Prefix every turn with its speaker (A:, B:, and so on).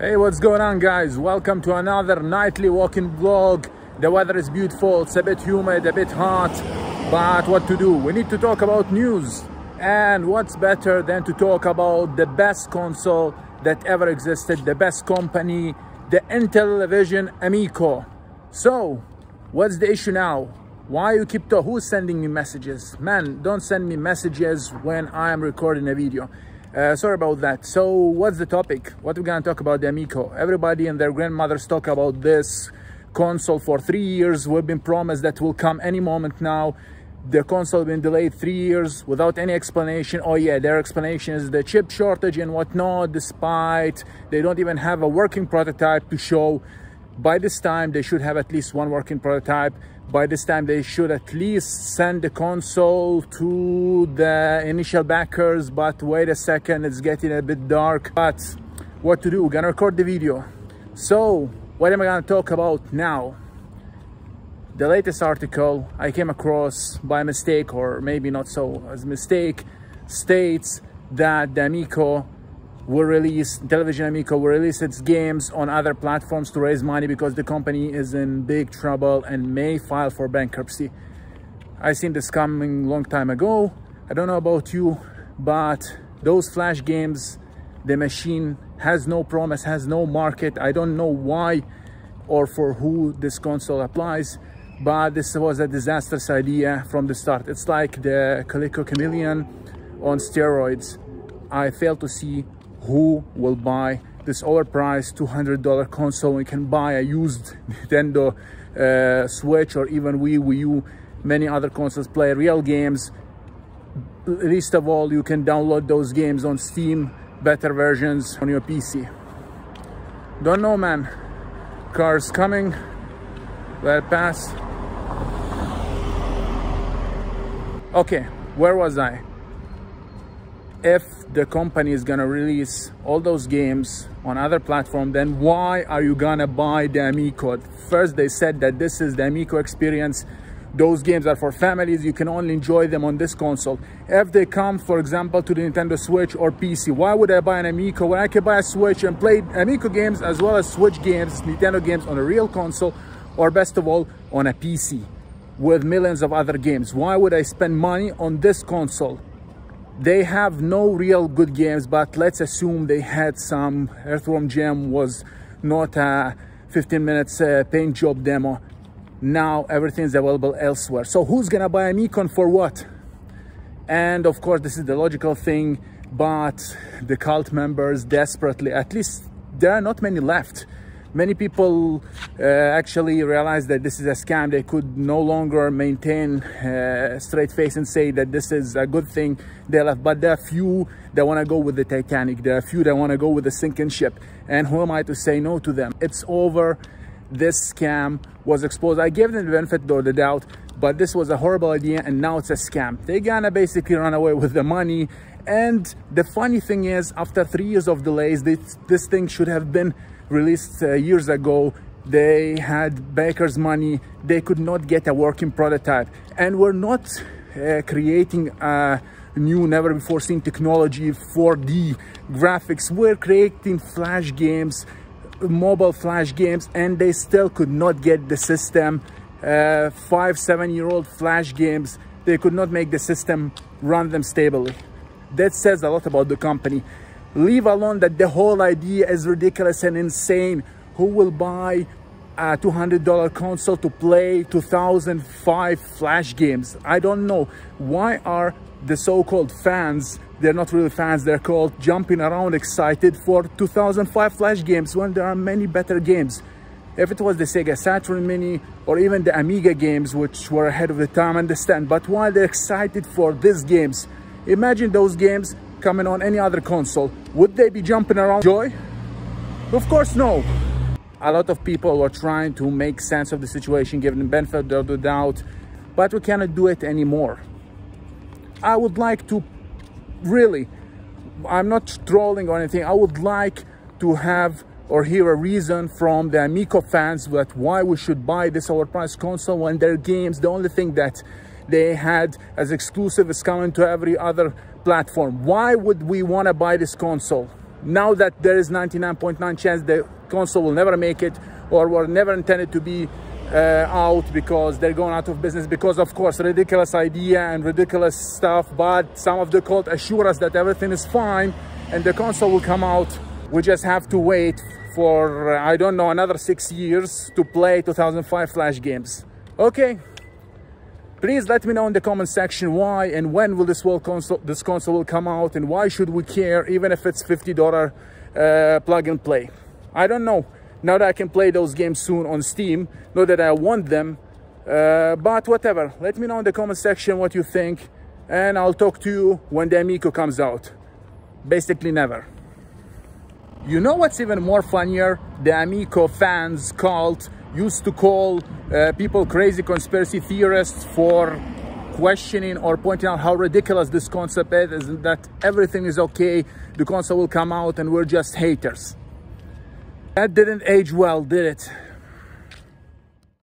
A: Hey, what's going on, guys? Welcome to another nightly walking vlog. The weather is beautiful, it's a bit humid, a bit hot, but what to do? We need to talk about news, and what's better than to talk about the best console that ever existed, the best company, the Intellivision Amico. So what's the issue now? Why you keep talking? Who's sending me messages? Man, don't send me messages when I am recording a video. Sorry about that. So what's the topic? What we're gonna talk about? The Amico. Everybody and their grandmothers talk about this console for 3 years. We've been promised that will come any moment now. The console been delayed 3 years without any explanation. Oh yeah, their explanation is the chip shortage and whatnot, despite they don't even have a working prototype to show. By this time they should have at least one working prototype. By this time they should at least send the console to the initial backers, but wait a second, it's getting a bit dark. But what to do? We're gonna record the video. So what am I gonna talk about now? The latest article I came across by mistake, or maybe not so as mistake, states that the Amico will release, Intellivision Amico will release its games on other platforms to raise money because the company is in big trouble and may file for bankruptcy. I seen this coming long time ago. I don't know about you, but those flash games, the machine has no promise, has no market. I don't know why or for who this console applies, but this was a disastrous idea from the start. It's like the Calico Chameleon on steroids. I fail to see who will buy this overpriced $200 console. We can buy a used Nintendo Switch or even Wii U. Many other consoles play real games. Least of all, you can download those games on Steam, better versions on your PC. Don't know, man. Cars coming. Let it pass. Okay, where was I? If the company is gonna release all those games on other platforms, then why are you gonna buy the Amico? First they said that this is the Amico experience. Those games are for families, you can only enjoy them on this console. If they come, for example, to the Nintendo Switch or PC, why would I buy an Amico when I can buy a Switch and play Amico games as well as Switch games, Nintendo games on a real console, or best of all, on a PC with millions of other games? Why would I spend money on this console? They have no real good games, but let's assume they had some. Earthworm Jim was not a 15 minutes paint job demo. Now everything's available elsewhere. So who's gonna buy Amico for what? And of course, this is the logical thing, but the cult members desperately, at least there are not many left. Many people actually realized that this is a scam. They could no longer maintain a straight face and say that this is a good thing. They left, but there are few that want to go with the Titanic. There are few that want to go with the sinking ship. And who am I to say no to them? It's over. This scam was exposed. I gave them the benefit of the doubt, but this was a horrible idea and now it's a scam. They're gonna basically run away with the money. And the funny thing is, after 3 years of delays, this thing should have been released years ago. They had backers' money. They could not get a working prototype, and we're not creating a new, never before seen technology, 4D graphics. We're creating flash games, mobile flash games, and they still could not get the system. 5-7-year-old flash games, they could not make the system run them stably. That says a lot about the company. Leave alone that the whole idea is ridiculous and insane. Who will buy a $200 console to play 2005 flash games? I don't know. Why are the so-called fans, they're not really fans, they're called, jumping around excited for 2005 flash games when there are many better games? If it was the Sega Saturn Mini or even the Amiga games, which were ahead of the time, I understand. But why they're excited for these games? Imagine those games coming on any other console. Would they be jumping around joy? Of course no. A lot of people were trying to make sense of the situation, giving them benefit of the doubt, but we cannot do it anymore. I would like to really, I'm not trolling or anything, I would like to have or hear a reason from the Amico fans that why we should buy this overpriced console when their games, the only thing that they had as exclusive is coming to every other platform. Why would we want to buy this console? now that there is 99.9% chance the console will never make it, or were never intended to be out because they're going out of business because, of course, ridiculous idea and ridiculous stuff. But some of the cult assure us that everything is fine and the console will come out. We just have to wait for I don't know, another 6 years to play 2005 Flash games. Okay, please let me know in the comment section why and when will this console will come out, and why should we care even if it's $50 plug and play. I don't know. Now that I can play those games soon on Steam, not that I want them, but whatever. Let me know in the comment section what you think, and I'll talk to you when the Amico comes out. Basically never. You know what's even more funnier? The Amico fans cult used to call people crazy conspiracy theorists for questioning or pointing out how ridiculous this concept is, and that everything is okay, the console will come out and we're just haters. That didn't age well, did it?